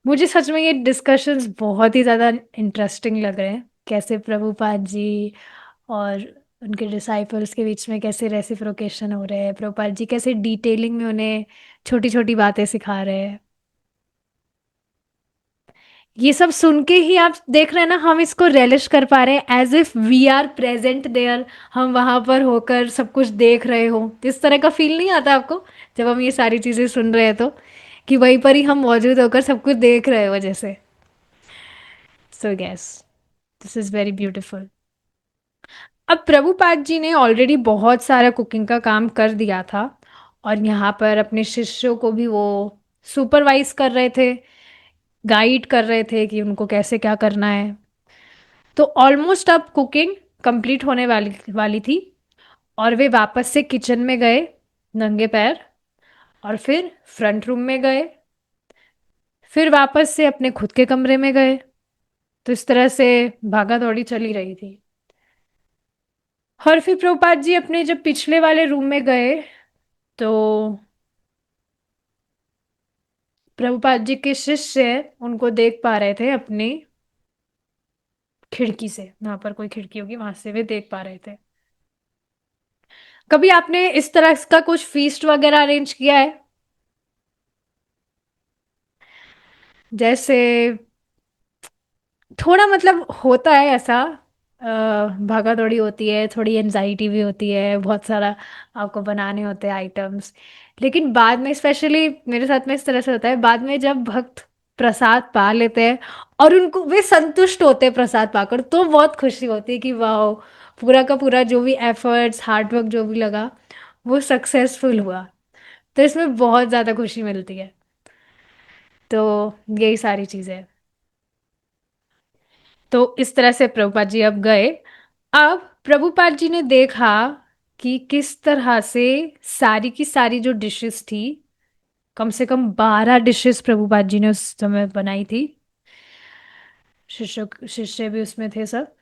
मुझे सच में ये डिस्कशंस बहुत ही ज़्यादा इंटरेस्टिंग लग रहे हैं, कैसे प्रभुपाद जी और उनके डिसाइपल्स के बीच में कैसे रेसिप्रोकेशन हो रहे हैं, प्रभुपाद जी कैसे डिटेलिंग में उन्हें छोटी छोटी बातें सिखा रहे हैं। ये सब सुन के ही आप देख रहे हैं ना, हम इसको रेलिश कर पा रहे हैं, as if we are present there, हम वहां पर होकर सब कुछ देख रहे हो। इस तरह का फील नहीं आता आपको जब हम ये सारी चीजें सुन रहे हैं, तो कि वहीं पर ही हम मौजूद होकर सब कुछ देख रहे हो जैसे। So yes, this is very beautiful. अब प्रभुपाद जी ने ऑलरेडी बहुत सारा कुकिंग का काम कर दिया था, और यहाँ पर अपने शिष्यों को भी वो सुपरवाइज कर रहे थे, गाइड कर रहे थे कि उनको कैसे क्या करना है। तो ऑलमोस्ट अब कुकिंग कंप्लीट होने वाली वाली थी, और वे वापस से किचन में गए नंगे पैर, और फिर फ्रंट रूम में गए, फिर वापस से अपने खुद के कमरे में गए। तो इस तरह से भागा दौड़ी चली रही थी। और फिर प्रभुपाद जी अपने जब पिछले वाले रूम में गए, तो प्रभुपाद जी के शिष्य उनको देख पा रहे थे अपनी खिड़की से, वहां पर कोई खिड़की होगी, वहां से वे देख पा रहे थे। कभी आपने इस तरह का कुछ फीस्ट वगैरह अरेंज किया है? जैसे थोड़ा मतलब होता है ऐसा, भागा दौड़ी होती है, थोड़ी एनजाइटी भी होती है, बहुत सारा आपको बनाने होते हैं आइटम्स। लेकिन बाद में, स्पेशली मेरे साथ में इस तरह से होता है, बाद में जब भक्त प्रसाद पा लेते हैं और उनको वे संतुष्ट होते हैं प्रसाद पाकर, तो बहुत खुशी होती है कि वाह, पूरा का पूरा जो भी एफर्ट्स, हार्डवर्क जो भी लगा, वो सक्सेसफुल हुआ। तो इसमें बहुत ज़्यादा खुशी मिलती है। तो यही सारी चीज़ें। तो इस तरह से प्रभुपाद जी अब गए। अब प्रभुपाद जी ने देखा कि किस तरह से सारी की सारी जो डिशेस थी, कम से कम 12 डिशेस प्रभुपाद जी ने उस समय बनाई थी, शिष्य शिष्य भी उसमें थे सब।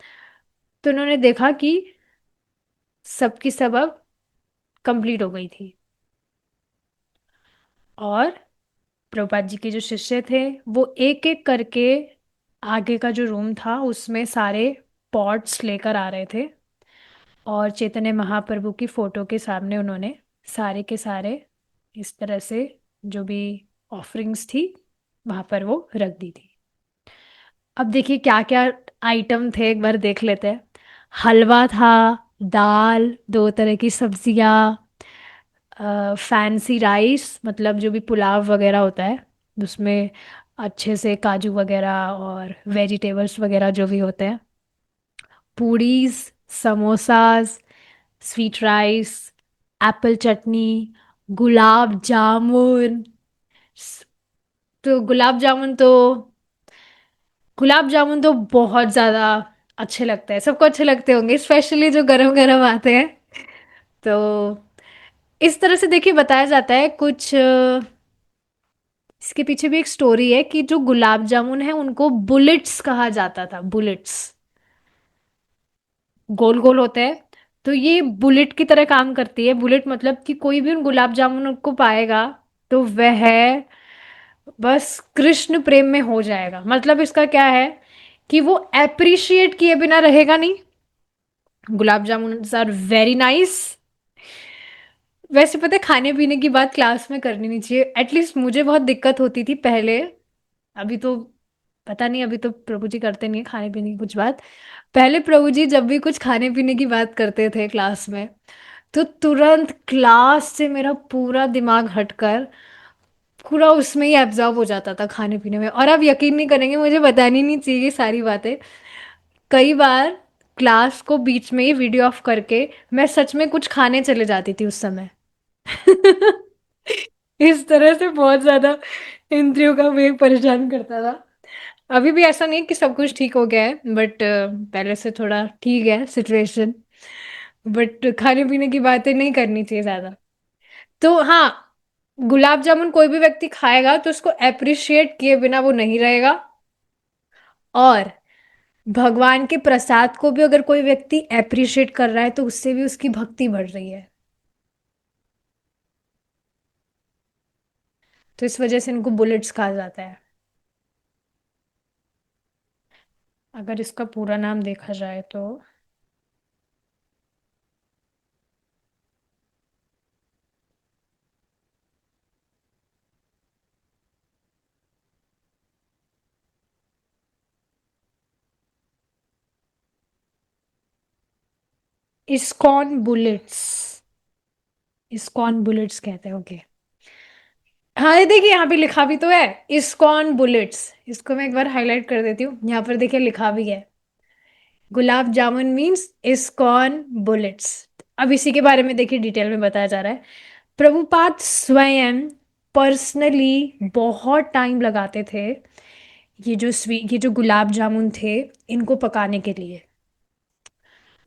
तो उन्होंने देखा कि सबकी सब अब कंप्लीट हो गई थी, और प्रभुपाद जी के जो शिष्य थे, वो एक एक करके आगे का जो रूम था उसमें सारे पॉट्स लेकर आ रहे थे, और चैतन्य महाप्रभु की फोटो के सामने उन्होंने सारे के सारे इस तरह से जो भी ऑफरिंग्स थी वहां पर वो रख दी थी। अब देखिए क्या क्या आइटम थे, एक बार देख लेते हैं। हलवा था, दाल, दो तरह की सब्जियां, फैंसी राइस, मतलब जो भी पुलाव वगैरह होता है उसमें अच्छे से काजू वगैरह और वेजिटेबल्स वगैरह जो भी होते हैं, पूड़ीज, समोसास, स्वीट राइस, एप्पल चटनी, गुलाब जामुन। स- तो गुलाब जामुन तो बहुत ज्यादा अच्छे लगते हैं, सबको अच्छे लगते होंगे, स्पेशली जो गरम गरम आते हैं। तो इस तरह से देखिए बताया जाता है कुछ इसके पीछे भी एक स्टोरी है कि जो गुलाब जामुन है उनको बुलेट्स कहा जाता था, बुलेट्स, गोल गोल होते हैं। तो ये बुलेट की तरह काम करती है। बुलेट मतलब कि कोई भी उन गुलाब जामुन को पाएगा तो वह बस कृष्ण प्रेम में हो जाएगा। मतलब इसका क्या है कि वो एप्रिशिएट किए बिना रहेगा नहीं। Gulab jamun are very nice. वैसे पता है खाने पीने की बात क्लास में करनी नहीं चाहिए, एटलीस्ट मुझे बहुत दिक्कत होती थी पहले। अभी तो पता नहीं, अभी तो प्रभु जी करते नहीं है खाने पीने की कुछ बात। पहले प्रभु जी जब भी कुछ खाने पीने की बात करते थे क्लास में, तो तुरंत क्लास से मेरा पूरा दिमाग हटकर पूरा उसमें ही एब्जॉर्ब हो जाता था खाने पीने में। और आप यकीन नहीं करेंगे, मुझे बतानी नहीं चाहिए ये सारी बातें। कई बार क्लास को बीच में ही वीडियो ऑफ करके मैं सच में कुछ खाने चले जाती थी उस समय। इस तरह से बहुत ज्यादा इंद्रियों का वेग परेशान करता था। अभी भी ऐसा नहीं है कि सब कुछ ठीक हो गया है, बट पहले से थोड़ा ठीक है सिचुएशन। बट खाने पीने की बातें नहीं करनी चाहिए ज्यादा। तो हाँ, गुलाब जामुन कोई भी व्यक्ति खाएगा तो उसको अप्रिशिएट किए बिना वो नहीं रहेगा। और भगवान के प्रसाद को भी अगर कोई व्यक्ति अप्रिशिएट कर रहा है तो उससे भी उसकी भक्ति बढ़ रही है। तो इस वजह से इनको बुलेट्स कहा जाता है। अगर इसका पूरा नाम देखा जाए तो इस्कॉन बुलेट्स, इस्कॉन बुलेट्स कहते हैं, ओके। हाँ ये देखिए यहाँ पे लिखा भी तो है, इस्कॉन बुलेट्स। इसको मैं एक बार हाईलाइट कर देती हूँ, यहाँ पर देखिए लिखा भी है, gulab jamun means ISKCON bullets. अब इसी के बारे में देखिए डिटेल में बताया जा रहा है। प्रभुपाद स्वयं पर्सनली बहुत टाइम लगाते थे ये जो गुलाब जामुन थे इनको पकाने के लिए।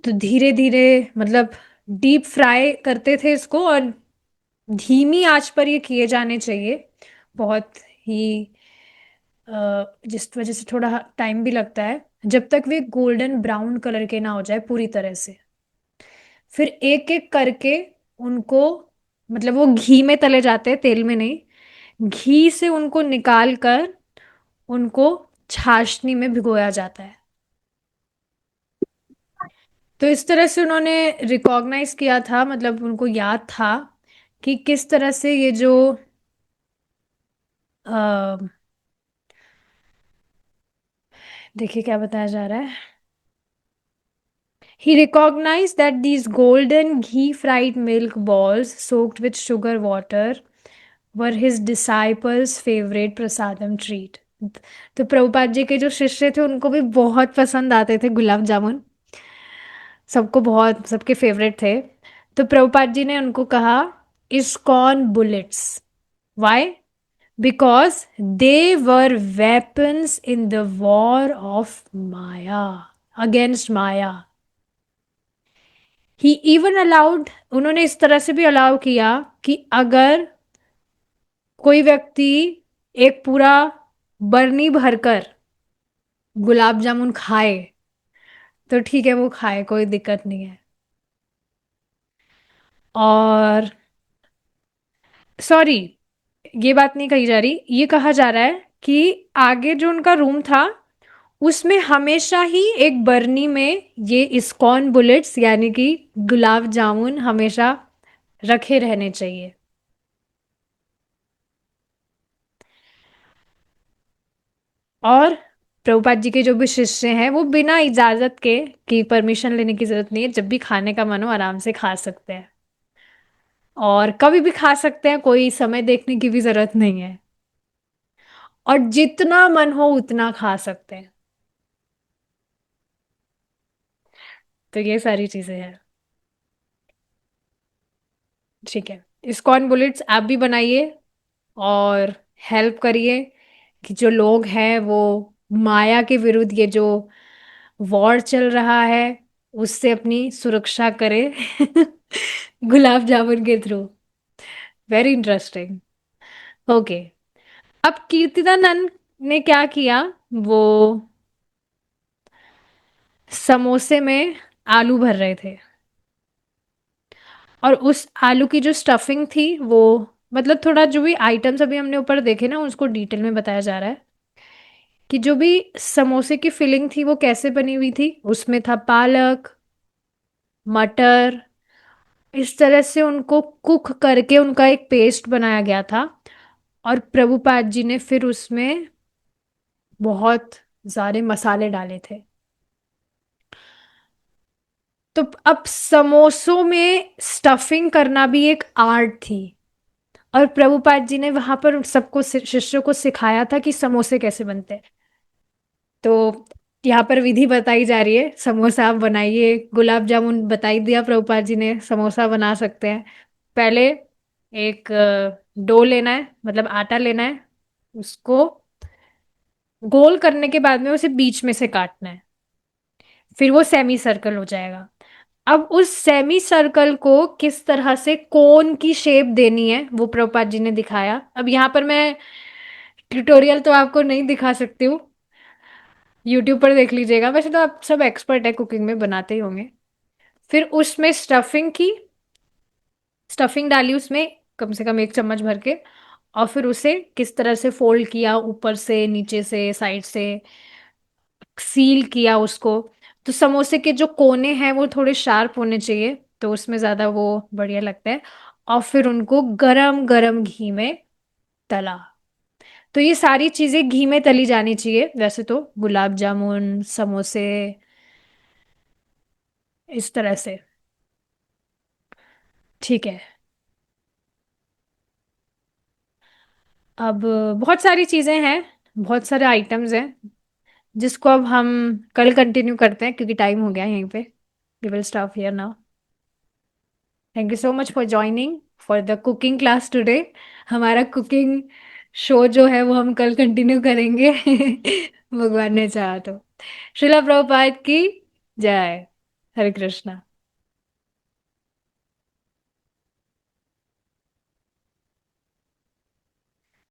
तो धीरे धीरे, मतलब डीप फ्राई करते थे इसको, और धीमी आंच पर ये किए जाने चाहिए बहुत ही। जिस वजह से थोड़ा टाइम भी लगता है जब तक वे गोल्डन ब्राउन कलर के ना हो जाए पूरी तरह से। फिर एक एक करके उनको, मतलब वो घी में तले जाते हैं, तेल में नहीं। घी से उनको निकाल कर उनको छाछनी में भिगोया जाता है। तो इस तरह से उन्होंने रिकॉग्नाइज किया था, मतलब उनको याद था कि किस तरह से ये जो अ, देखिए क्या बताया जा रहा है। He recognized that these golden ghee fried milk balls soaked with sugar water were his disciples' favorite prasadam treat. तो प्रभुपाद जी के जो शिष्य थे उनको भी बहुत पसंद आते थे गुलाब जामुन, सबको बहुत, सबके फेवरेट थे। तो प्रभुपाद जी ने उनको कहा ISKCON bullets. Why? Because they were weapons in the war of Maya, against Maya. He even allowed, उन्होंने इस तरह से भी अलाउ किया कि अगर कोई व्यक्ति एक पूरा बरनी भरकर गुलाब जामुन खाए तो ठीक है, वो खाए, कोई दिक्कत नहीं है। और सॉरी, ये बात नहीं कही जा रही, ये कहा जा रहा है कि आगे जो उनका रूम था उसमें हमेशा ही एक बरनी में ये इस्कॉन बुलेट्स यानी कि गुलाब जामुन हमेशा रखे रहने चाहिए। और प्रभुपाद जी के जो भी शिष्य हैं वो बिना इजाजत के, कि परमिशन लेने की जरूरत नहीं है, जब भी खाने का मन हो आराम से खा सकते हैं। और कभी भी खा सकते हैं, कोई समय देखने की भी जरूरत नहीं है। और जितना मन हो उतना खा सकते हैं। तो ये सारी चीजें हैं। ठीक है, इस्कॉन बुलेट्स आप भी बनाइए और हेल्प करिए कि जो लोग हैं वो माया के विरुद्ध ये जो वॉर चल रहा है उससे अपनी सुरक्षा करे। गुलाब जामुन के थ्रू। Very interesting. ओके। अब कीर्तिदानंद ने क्या किया, वो समोसे में आलू भर रहे थे, और उस आलू की जो स्टफिंग थी वो, मतलब थोड़ा जो भी आइटम्स अभी हमने ऊपर देखे ना उसको डिटेल में बताया जा रहा है कि जो भी समोसे की फिलिंग थी वो कैसे बनी हुई थी। उसमें था पालक, मटर, इस तरह से उनको कुक करके उनका एक पेस्ट बनाया गया था। और प्रभुपाद जी ने फिर उसमें बहुत सारे मसाले डाले थे। तो अब समोसों में स्टफिंग करना भी एक आर्ट थी, और प्रभुपाद जी ने वहां पर सबको शिष्यों को सिखाया था कि समोसे कैसे बनते हैं। तो यहाँ पर विधि बताई जा रही है, समोसा आप बनाइए। गुलाब जामुन बताई दिया प्रभुपाद जी ने, समोसा बना सकते हैं। पहले एक डो लेना है, मतलब आटा लेना है, उसको गोल करने के बाद में उसे बीच में से काटना है, फिर वो सेमी सर्कल हो जाएगा। अब उस सेमी सर्कल को किस तरह से कोन की शेप देनी है वो प्रभुपाद जी ने दिखाया। अब यहाँ पर मैं ट्यूटोरियल तो आपको नहीं दिखा सकती हूँ, यूट्यूब पर देख लीजिएगा। वैसे तो आप सब एक्सपर्ट है, कुकिंग में बनाते ही होंगे। फिर उसमें स्टफिंग की, स्टफिंग डाली उसमें कम से कम 1 चम्मच भर के, और फिर उसे किस तरह से फोल्ड किया, ऊपर से नीचे से साइड से सील किया उसको। तो समोसे के जो कोने हैं वो थोड़े शार्प होने चाहिए, तो उसमें ज़्यादा वो बढ़िया लगता है। और फिर उनको गरम गरम घी में तला। तो ये सारी चीज़ें घी में तली जानी चाहिए वैसे तो, गुलाब जामुन, समोसे, इस तरह से। ठीक है। अब बहुत सारी चीज़ें हैं, बहुत सारे आइटम्स हैं, जिसको अब हम कल कंटिन्यू करते हैं क्योंकि टाइम हो गया यहीं पे। We will stop here now. Thank you so much for joining for the cooking class today. हमारा कुकिंग शो जो है वो हम कल कंटिन्यू करेंगे। भगवान ने चाहा तो। श्रीला प्रभुपाद की जय। हरे कृष्णा।